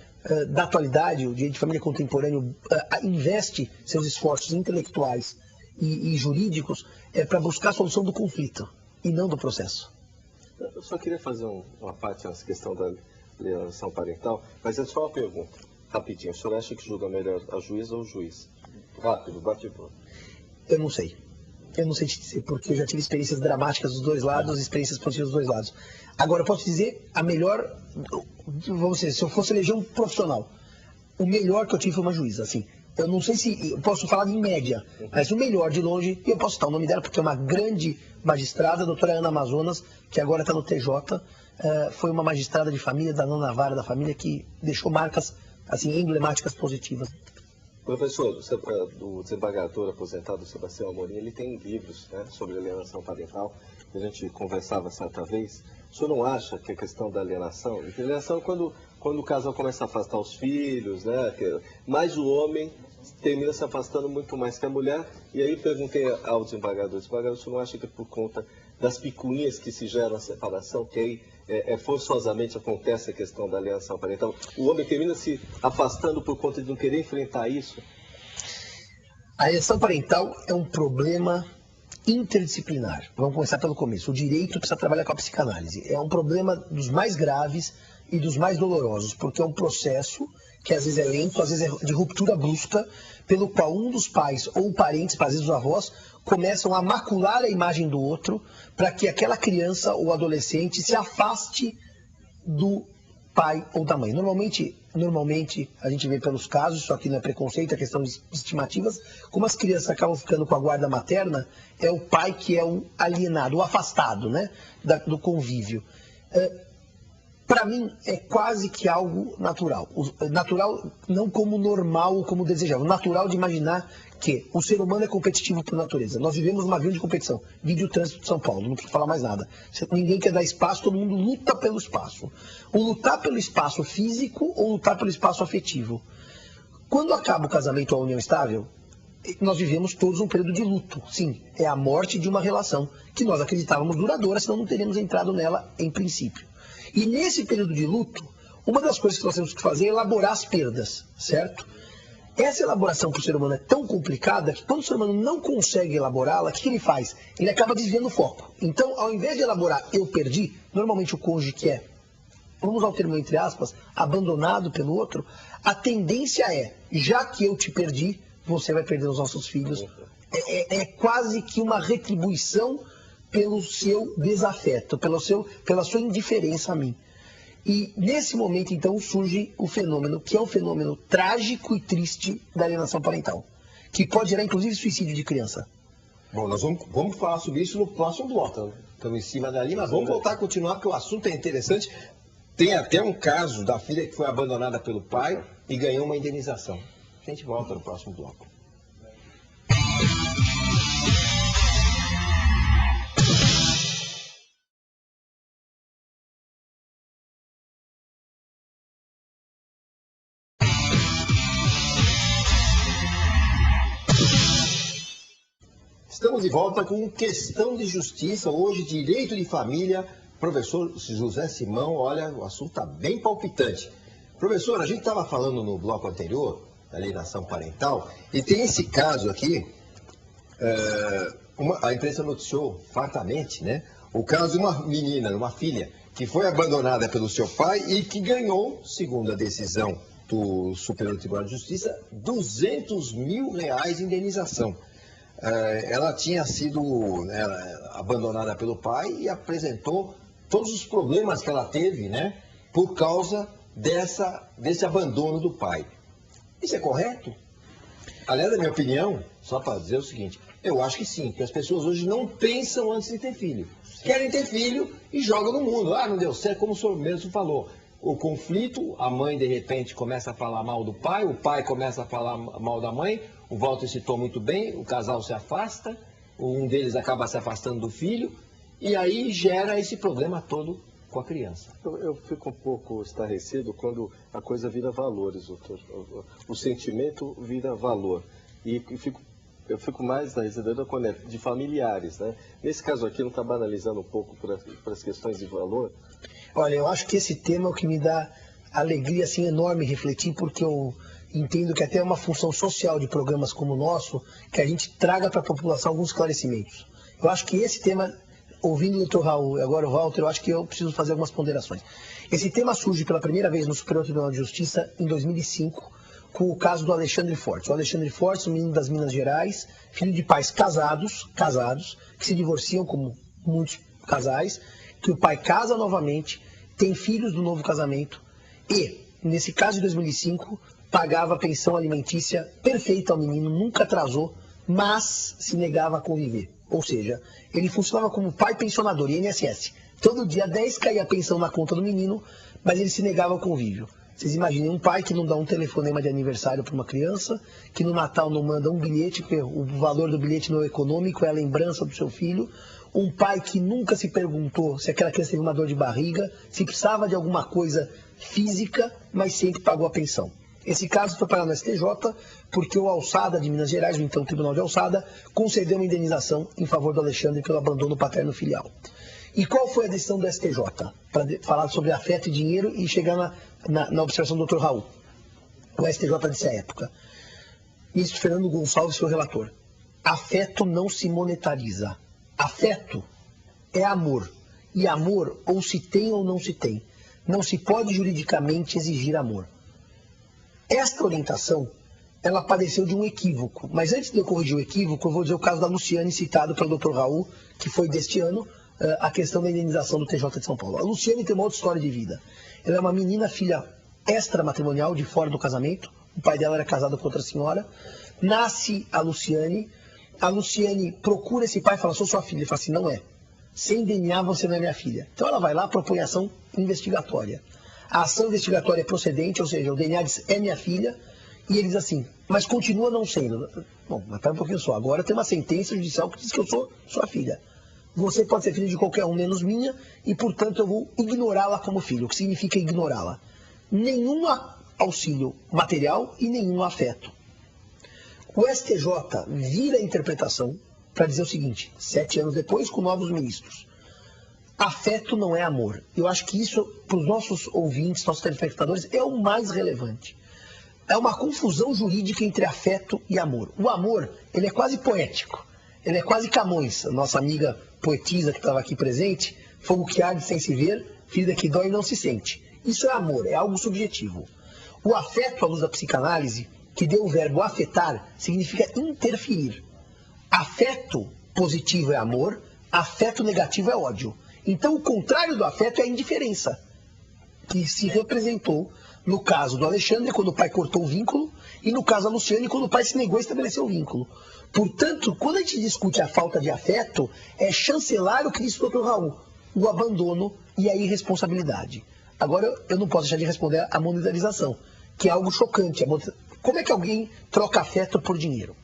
da atualidade, o direito de família contemporâneo, investe seus esforços intelectuais e jurídicos é para buscar a solução do conflito e não do processo. Eu só queria fazer uma parte nessa questão da alienação parental, mas é só uma pergunta, rapidinho. O senhor acha que julga melhor a juíza ou o juiz? Rápido, bate pronto. Eu não sei te dizer, porque eu já tive experiências dramáticas dos dois lados, experiências positivas dos dois lados. Agora, eu posso dizer, a melhor, vamos dizer, se eu fosse eleger um profissional, o melhor que eu tive foi uma juíza, assim. Eu não sei se, eu posso falar em média, mas o melhor de longe, e eu posso citar o nome dela, porque é uma grande magistrada, a doutora Ana Amazonas, que agora está no TJ, foi uma magistrada de família, da nona vara da família, que deixou marcas, assim, emblemáticas positivas. Professor, o desembargador aposentado Sebastião Amorim, ele tem livros, né, sobre alienação parental, que a gente conversava certa vez. O senhor não acha que a questão da alienação é quando o casal começa a afastar os filhos, né, mais o homem termina se afastando muito mais que a mulher, e aí perguntei ao desembargador, o senhor não acha que por conta das picuinhas que se geram a separação, que aí forçosamente acontece a questão da alienação parental? O homem termina se afastando por conta de não querer enfrentar isso? A alienação parental é um problema interdisciplinar. Vamos começar pelo começo. O direito precisa trabalhar com a psicanálise. É um problema dos mais graves e dos mais dolorosos, porque é um processo que às vezes é lento, às vezes é de ruptura brusca, pelo qual um dos pais ou parentes, às vezes os avós, começam a macular a imagem do outro para que aquela criança ou adolescente se afaste do pai ou da mãe. Normalmente a gente vê pelos casos, isso aqui não é preconceito, é questão de estimativas, como as crianças acabam ficando com a guarda materna, é o pai que é o alienado, o afastado, né, do convívio. Para mim, é quase que algo natural. Natural não como normal ou como desejável. Natural de imaginar que o ser humano é competitivo por natureza. Nós vivemos uma grande competição. Vide o trânsito de São Paulo, não preciso falar mais nada. Ninguém quer dar espaço, todo mundo luta pelo espaço. O lutar pelo espaço físico ou lutar pelo espaço afetivo. Quando acaba o casamento ou a união estável, nós vivemos todos um período de luto. Sim, é a morte de uma relação que nós acreditávamos duradoura, senão não teríamos entrado nela em princípio. E nesse período de luto, uma das coisas que nós temos que fazer é elaborar as perdas, certo? Essa elaboração para o ser humano é tão complicada que quando o ser humano não consegue elaborá-la, o que ele faz? Ele acaba desviando o foco. Então, ao invés de elaborar eu perdi, normalmente o cônjuge que é, vamos usar o termo entre aspas, abandonado pelo outro, a tendência é, já que eu te perdi, você vai perder os nossos filhos. É quase que uma retribuição pelo seu desafeto, pela sua indiferença a mim. E nesse momento, então, surge o fenômeno, que é um fenômeno trágico e triste da alienação parental, que pode gerar, inclusive, suicídio de criança. Bom, nós vamos falar sobre isso no próximo bloco. Estamos em cima da linha, mas vamos voltar a continuar, porque o assunto é interessante. Tem até um caso da filha que foi abandonada pelo pai e ganhou uma indenização. A gente volta no próximo bloco. Estamos de volta com Questão de Justiça, hoje Direito de Família. Professor José Simão, olha, o assunto está bem palpitante. Professor, a gente estava falando no bloco anterior, da alienação parental, e tem esse caso aqui, a imprensa noticiou fartamente, né? O caso de uma menina, uma filha, que foi abandonada pelo seu pai e que ganhou, segundo a decisão do Superior Tribunal de Justiça, R$200 mil de indenização. Ela tinha sido abandonada pelo pai e apresentou todos os problemas que ela teve, né, por causa desse abandono do pai. Isso é correto? Aliás, na minha opinião, só para dizer o seguinte, eu acho que sim, que as pessoas hoje não pensam antes de ter filho. Querem ter filho e jogam no mundo. Ah, não deu certo, como o senhor mesmo falou. O conflito, a mãe de repente começa a falar mal do pai, o pai começa a falar mal da mãe, o Walter citou muito bem, o casal se afasta, um deles acaba se afastando do filho, e aí gera esse problema todo com a criança. Eu fico um pouco estarrecido quando a coisa vira valores, doutor. O sentimento vira valor. E eu fico mais na residência quando é de familiares, né? Nesse caso aqui, não está banalizando um pouco para as questões de valor? Olha, eu acho que esse tema é o que me dá alegria assim, enorme refletir, porque eu entendo que até é uma função social de programas como o nosso, que a gente traga para a população alguns esclarecimentos. Eu acho que esse tema, ouvindo o Dr. Raul e agora o Walter, eu acho que eu preciso fazer algumas ponderações. Esse tema surge pela primeira vez no Superior Tribunal de Justiça em 2005, com o caso do Alexandre Fortes. O Alexandre Fortes, um menino das Minas Gerais, filho de pais casados, que se divorciam como muitos casais, que o pai casa novamente, tem filhos do novo casamento e, nesse caso de 2005, pagava pensão alimentícia perfeita ao menino, nunca atrasou, mas se negava a conviver. Ou seja, ele funcionava como pai pensionador, INSS. Todo dia 10 caía a pensão na conta do menino, mas ele se negava ao convívio. Vocês imaginem um pai que não dá um telefonema de aniversário para uma criança, que no Natal não manda um bilhete, porque o valor do bilhete não é econômico, é a lembrança do seu filho. Um pai que nunca se perguntou se aquela criança teve uma dor de barriga, se precisava de alguma coisa física, mas sempre pagou a pensão. Esse caso foi parar no STJ porque o Alçada de Minas Gerais, o então Tribunal de Alçada, concedeu uma indenização em favor do Alexandre pelo abandono paterno filial. E qual foi a decisão do STJ? Para falar sobre afeto e dinheiro e chegar na observação do Dr. Raul. O STJ disse à época, ministro Fernando Gonçalves foi o relator, afeto não se monetariza. Afeto é amor. E amor ou se tem ou não se tem. Não se pode juridicamente exigir amor. Esta orientação, ela padeceu de um equívoco. Mas antes de eu corrigir o equívoco, eu vou dizer o caso da Luciane, citado pelo Dr. Raul, que foi deste ano, a questão da indenização do TJ de São Paulo. A Luciane tem uma outra história de vida. Ela é uma menina, filha extramatrimonial, de fora do casamento. O pai dela era casado com outra senhora. Nasce a Luciane procura esse pai e fala, sou sua filha. Ele fala assim, não é. Sem DNA você não é minha filha. Então ela vai lá, propõe ação investigatória. A ação investigatória é procedente, ou seja, o DNA diz, é minha filha, e ele diz assim, mas continua não sendo. Bom, mas pera um pouquinho só, agora tem uma sentença judicial que diz que eu sou sua filha. Você pode ser filha de qualquer um, menos minha, e portanto eu vou ignorá-la como filho. O que significa ignorá-la? Nenhum auxílio material e nenhum afeto. O STJ vira a interpretação para dizer o seguinte, 7 anos depois, com novos ministros. Afeto não é amor. Eu acho que isso, para os nossos ouvintes, nossos telespectadores, é o mais relevante. É uma confusão jurídica entre afeto e amor. O amor, ele é quase poético. Ele é quase Camões. A nossa amiga poetisa que estava aqui presente, fogo que arde sem se ver, ferida que dói e não se sente. Isso é amor, é algo subjetivo. O afeto, à luz da psicanálise, que deu o verbo afetar, significa interferir. Afeto positivo é amor, afeto negativo é ódio. Então, o contrário do afeto é a indiferença, que se representou no caso do Alexandre, quando o pai cortou o vínculo, e no caso da Luciane, quando o pai se negou a estabelecer o vínculo. Portanto, quando a gente discute a falta de afeto, é chancelar o que disse o Dr. Raul, o abandono e a irresponsabilidade. Agora, eu não posso deixar de responder a monetarização, que é algo chocante. Como é que alguém troca afeto por dinheiro?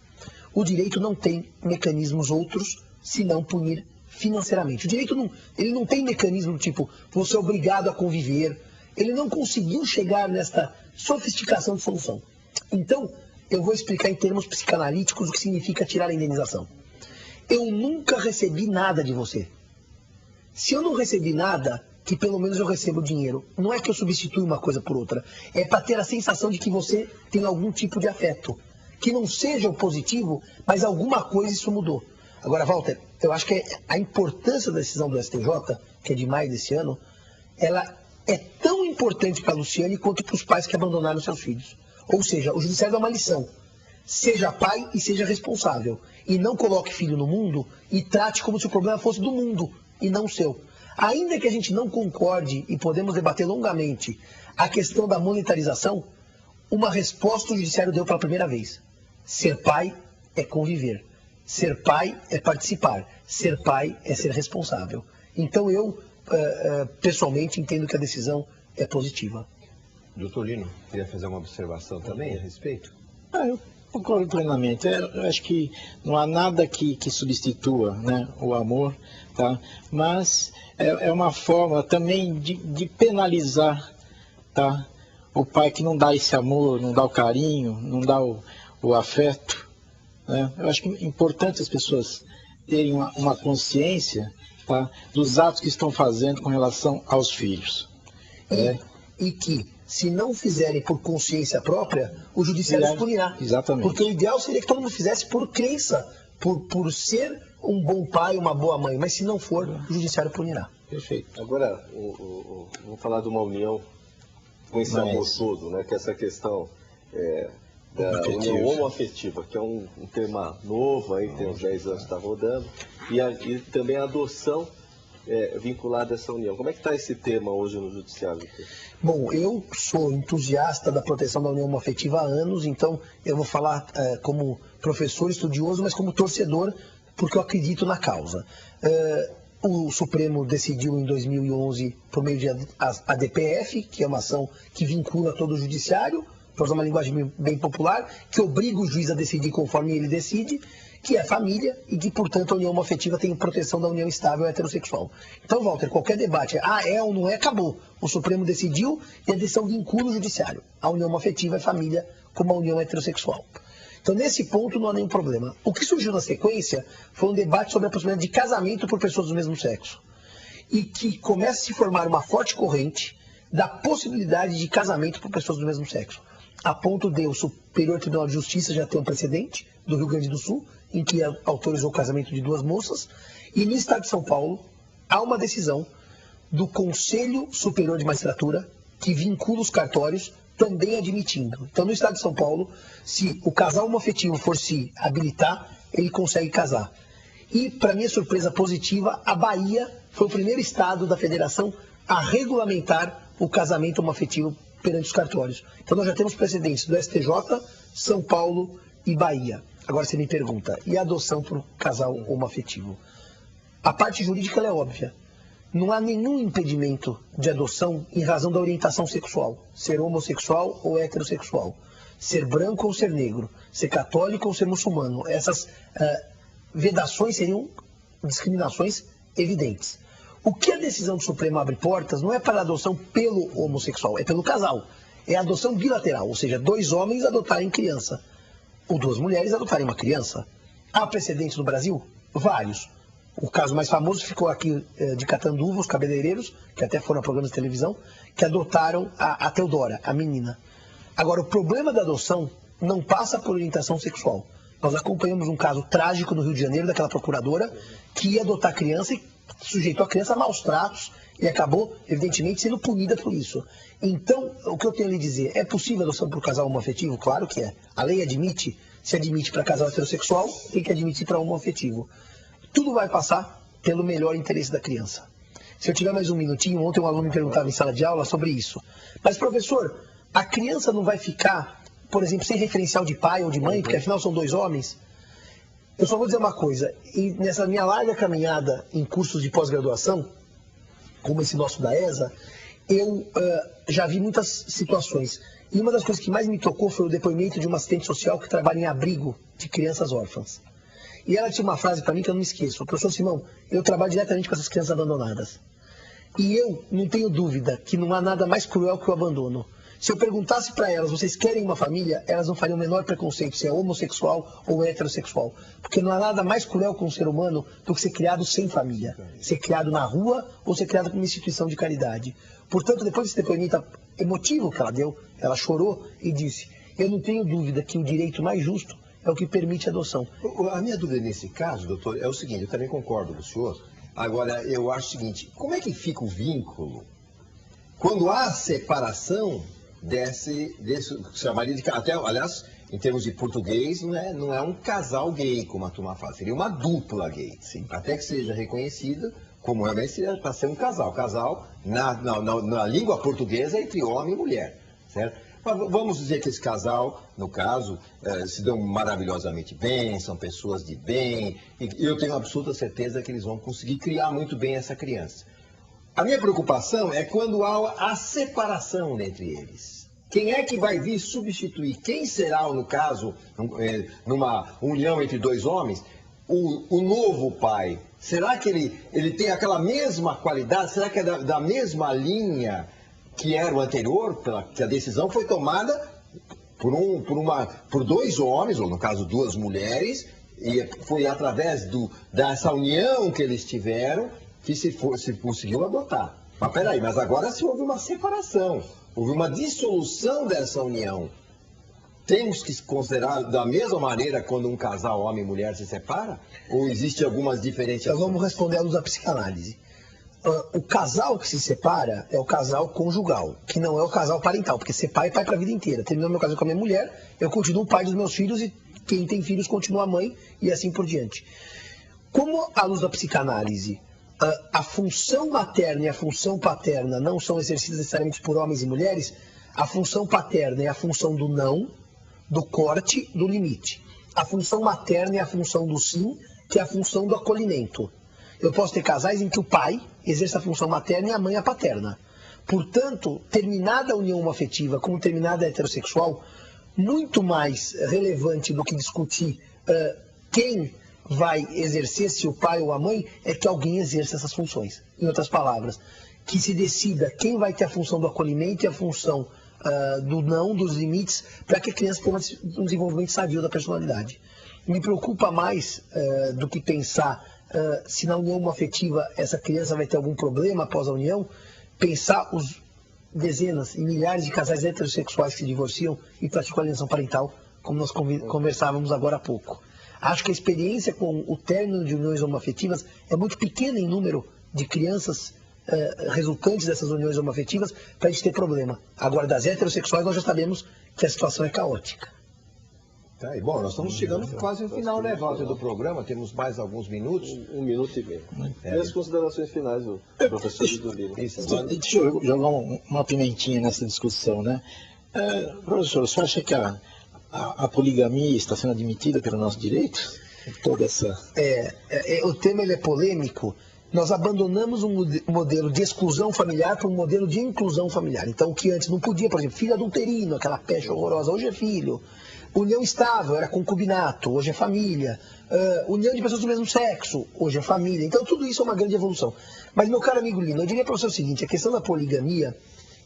O direito não tem mecanismos outros, senão punir financeiramente. O direito ele não tem mecanismo do tipo, você é obrigado a conviver. Ele não conseguiu chegar nesta sofisticação de solução. Então, eu vou explicar em termos psicanalíticos o que significa tirar a indenização. Eu nunca recebi nada de você. Se eu não recebi nada, que pelo menos eu recebo dinheiro. Não é que eu substitui uma coisa por outra. É para ter a sensação de que você tem algum tipo de afeto. Que não seja o positivo, mas alguma coisa isso mudou. Agora, Walter, eu acho que a importância da decisão do STJ, que é de maio desse ano, ela é tão importante para a Luciane quanto para os pais que abandonaram seus filhos. Ou seja, o judiciário dá uma lição. Seja pai e seja responsável. E não coloque filho no mundo e trate como se o problema fosse do mundo e não seu. Ainda que a gente não concorde, e podemos debater longamente, a questão da monetarização, uma resposta o judiciário deu pela primeira vez. Ser pai é conviver. Ser pai é participar. Ser pai é ser responsável. Então eu, pessoalmente, entendo que a decisão é positiva. Doutor Lino, queria fazer uma observação também a respeito? Eu concordo plenamente. Eu acho que não há nada que substitua, né, o amor, tá? Mas é uma forma também de penalizar, tá? O pai que não dá esse amor, não dá o carinho, não dá o afeto, né? Eu acho que é importante as pessoas terem uma consciência, tá, dos atos que estão fazendo com relação aos filhos. E que, se não fizerem por consciência própria, o judiciário os punirá. Exatamente. Porque o ideal seria que todo mundo fizesse por crença, por ser um bom pai, uma boa mãe. Mas se não for, o judiciário punirá. Perfeito. Agora, vamos falar de uma união com esse amor todo, né? Que é essa questão da união homoafetiva, que é um tema novo, aí tem uns 10 anos que está rodando, e também a adoção vinculada a essa união. Como é que está esse tema hoje no judiciário? Bom, eu sou entusiasta da proteção da união homoafetiva há anos, então eu vou falar como professor estudioso, mas como torcedor, porque eu acredito na causa. O Supremo decidiu em 2011, por meio de ADPF, que é uma ação que vincula todo o judiciário, para usar uma linguagem bem popular, que obriga o juiz a decidir conforme ele decide, que é família e que, portanto, a união homoafetiva tem proteção da união estável heterossexual. Então, Walter, qualquer debate, é ou não é, acabou. O Supremo decidiu e a decisão vincula o judiciário. A união homoafetiva é família como a união heterossexual. Então, nesse ponto, não há nenhum problema. O que surgiu na sequência foi um debate sobre a possibilidade de casamento por pessoas do mesmo sexo. E que começa a se formar uma forte corrente da possibilidade de casamento por pessoas do mesmo sexo. A ponto de o Superior Tribunal de Justiça já ter um precedente do Rio Grande do Sul, em que autorizou o casamento de duas moças, e no estado de São Paulo há uma decisão do Conselho Superior de Magistratura que vincula os cartórios também admitindo. Então, no estado de São Paulo, se o casal homoafetivo for se habilitar, ele consegue casar. E, para minha surpresa positiva, a Bahia foi o primeiro estado da federação a regulamentar o casamento homoafetivo perante os cartórios. Então, nós já temos precedentes do STJ, São Paulo e Bahia. Agora você me pergunta, e a adoção para o casal homoafetivo? A parte jurídica ela é óbvia. Não há nenhum impedimento de adoção em razão da orientação sexual, ser homossexual ou heterossexual, ser branco ou ser negro, ser católico ou ser muçulmano. Essas vedações seriam discriminações evidentes. O que a decisão do Supremo abre portas não é para a adoção pelo homossexual, é pelo casal. É a adoção bilateral, ou seja, dois homens adotarem criança, ou duas mulheres adotarem uma criança. Há precedentes no Brasil? Vários. O caso mais famoso ficou aqui de Catanduva, os cabeleireiros, que até foram a programas de televisão, que adotaram a Teodora, a menina. Agora, o problema da adoção não passa por orientação sexual. Nós acompanhamos um caso trágico no Rio de Janeiro, daquela procuradora, que ia adotar criança e sujeitou a criança a maus tratos e acabou, evidentemente, sendo punida por isso. Então, o que eu tenho a lhe dizer, é possível adoção por casal homoafetivo? Claro que é. A lei admite, se admite para casal heterossexual, tem que admitir para homoafetivo. Tudo vai passar pelo melhor interesse da criança. Se eu tiver mais um minutinho, ontem um aluno me perguntava em sala de aula sobre isso. Mas, professor, a criança não vai ficar, por exemplo, sem referencial de pai ou de mãe, porque afinal são dois homens? Eu só vou dizer uma coisa, e nessa minha larga caminhada em cursos de pós-graduação, como esse nosso da ESA, eu já vi muitas situações. E uma das coisas que mais me tocou foi o depoimento de uma assistente social que trabalha em abrigo de crianças órfãs. E ela tinha uma frase para mim que eu não me esqueço. Professor Simão, eu trabalho diretamente com essas crianças abandonadas. E eu não tenho dúvida que não há nada mais cruel que o abandono. Se eu perguntasse para elas, vocês querem uma família? Elas não fariam o menor preconceito se é homossexual ou heterossexual. Porque não há nada mais cruel com um ser humano do que ser criado sem família. Ser criado na rua ou ser criado por uma instituição de caridade. Portanto, depois desse depoimento emotivo que ela deu, ela chorou e disse, eu não tenho dúvida que o direito mais justo é o que permite a adoção. A minha dúvida nesse caso, doutor, é o seguinte, eu também concordo com o senhor. Agora, eu acho o seguinte, como é que fica o vínculo quando há separação desse chamaria de, até, aliás, em termos de português, não é um casal gay, como a turma fala, seria uma dupla gay. Sim. Até que seja reconhecida como realmente seria para ser um casal. Casal, na língua portuguesa, é entre homem e mulher, certo? Vamos dizer que esse casal, no caso, se dão maravilhosamente bem, são pessoas de bem, e eu tenho absoluta certeza que eles vão conseguir criar muito bem essa criança. A minha preocupação é quando há a separação entre eles. Quem é que vai vir substituir? Quem será, no caso, numa união entre dois homens, o novo pai? Por que ele tem aquela mesma qualidade? Será que é da mesma linha que era o anterior, que a decisão foi tomada por dois homens, ou no caso duas mulheres, e foi através dessa união que eles tiveram que se conseguiu adotar. Mas peraí, mas agora se houve uma separação, houve uma dissolução dessa união. Temos que considerar da mesma maneira quando um casal, homem e mulher, se separa? Ou existe algumas diferenciações? Então vamos responder à luz da psicanálise. O casal que se separa é o casal conjugal, que não é o casal parental, porque ser pai é pai para a vida inteira. Terminou meu casamento com a minha mulher, eu continuo pai dos meus filhos e quem tem filhos continua a mãe e assim por diante. Como à luz da psicanálise, a função materna e a função paterna não são exercidas necessariamente por homens e mulheres, a função paterna é a função do não, do corte, do limite. A função materna é a função do sim, que é a função do acolhimento. Eu posso ter casais em que o pai exerce a função materna e a mãe a paterna. Portanto, terminada a união homoafetiva como terminada a heterossexual, muito mais relevante do que discutir quem vai exercer, se o pai ou a mãe, é que alguém exerça essas funções. Em outras palavras, que se decida quem vai ter a função do acolhimento e a função do não, dos limites, para que a criança tenha um desenvolvimento sadio da personalidade. Me preocupa mais do que pensar se na união afetiva essa criança vai ter algum problema após a união, pensar os dezenas e milhares de casais heterossexuais que se divorciam e praticam alienação parental, como nós conversávamos agora há pouco. Acho que a experiência com o término de uniões homoafetivas é muito pequena em número de crianças resultantes dessas uniões homoafetivas para a gente ter problema. Agora, das heterossexuais, nós já sabemos que a situação é caótica. Tá, e bom, nós estamos chegando quase no final, né, Walter, do programa. Temos mais alguns minutos. Um minuto e meio. E as considerações finais do professor Lidolino? Deixa eu jogar uma pimentinha nessa discussão, né? Professor, você acha que a poligamia está sendo admitida pelo nosso direito? Toda essa... O tema ele é polêmico. Nós abandonamos um modelo de exclusão familiar para um modelo de inclusão familiar. Então, o que antes não podia, por exemplo, filho adulterino, aquela peste horrorosa, hoje é filho. União estável, era concubinato, hoje é família. União de pessoas do mesmo sexo, hoje é família. Então, tudo isso é uma grande evolução. Mas, meu caro amigo Lino, eu diria para você o seguinte, a questão da poligamia,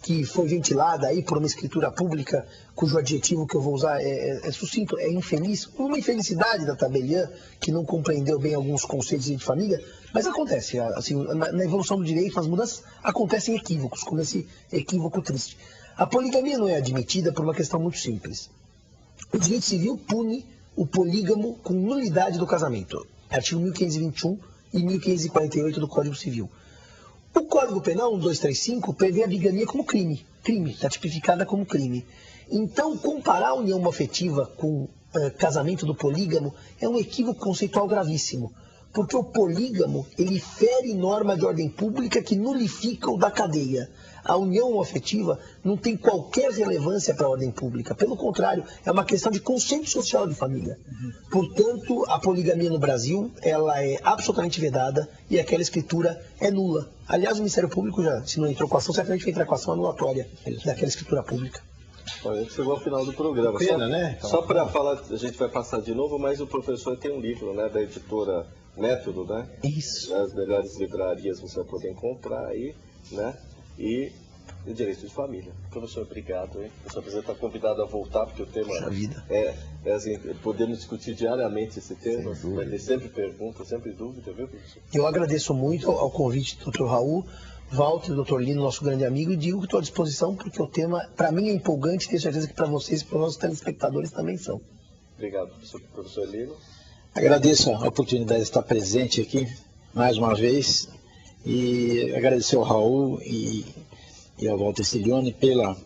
que foi ventilada aí por uma escritura pública, cujo adjetivo que eu vou usar é sucinto, é infeliz, uma infelicidade da Tabelian, que não compreendeu bem alguns conceitos de família, mas acontece, assim, na evolução do direito, as mudanças acontecem equívocos, como esse equívoco triste. A poligamia não é admitida por uma questão muito simples. O direito civil pune o polígamo com nulidade do casamento, artigo 1521 e 1548 do Código Civil. O Código Penal 1235 prevê a bigamia como crime, está tipificada como crime. Então, comparar a união homoafetiva com casamento do polígamo é um equívoco conceitual gravíssimo, porque o polígamo ele fere norma de ordem pública que nulifica o da cadeia. A união homoafetiva não tem qualquer relevância para a ordem pública, pelo contrário, é uma questão de conceito social de família. Portanto, a poligamia no Brasil ela é absolutamente vedada e aquela escritura é nula. Aliás, o Ministério Público já, se não entrou com ação, certamente vai entrar com ação anulatória daquela escritura pública. Olha, a gente chegou ao final do programa. Pena, né? Só para falar, a gente vai passar de novo, mas o professor tem um livro, né, da editora Método, né? Isso. Nas melhores livrarias você vai poder encontrar aí, né? E o direito de família. Professor, obrigado, hein? O senhor está convidado a voltar, porque o tema é assim, podemos discutir diariamente esse tema, vai ter sempre pergunta, sempre dúvida, viu, professor? Eu agradeço muito ao convite do Dr. Raul, Walter, Dr. Lino, nosso grande amigo, e digo que estou à disposição, porque o tema, para mim, é empolgante, tenho certeza que para vocês e para os nossos telespectadores também são. Obrigado, professor Lino. Agradeço a oportunidade de estar presente aqui, mais uma vez, e agradecer ao Raul e ao Walter Stilione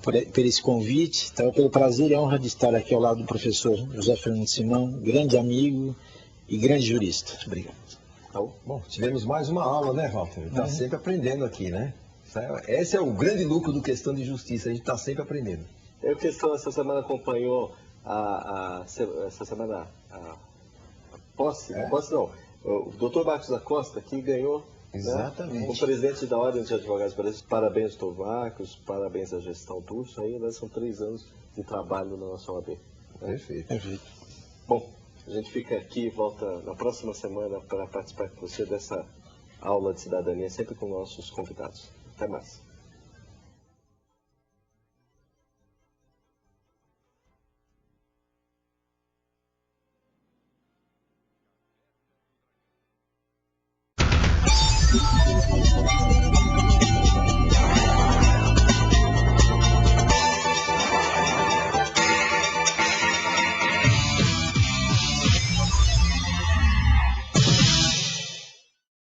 por esse convite, pelo prazer e honra de estar aqui ao lado do professor José Fernando Simão, grande amigo e grande jurista. Obrigado. Bom, tivemos mais uma aula, né, Walter? Está sempre aprendendo aqui, né? Esse é o grande lucro do Questão de Justiça, a gente está sempre aprendendo. Eu, Questão, essa semana acompanhou essa semana a posse, não, o doutor Marcos da Costa, que ganhou. Exatamente. Né? O presidente da Ordem dos Advogados Brasileiros, parabéns, doutor Marcos, parabéns à gestão Turso, aí são 3 anos de trabalho na nossa OAB. Né? Perfeito. Bom, a gente fica aqui e volta na próxima semana para participar com você dessa aula de cidadania, sempre com nossos convidados. Até mais.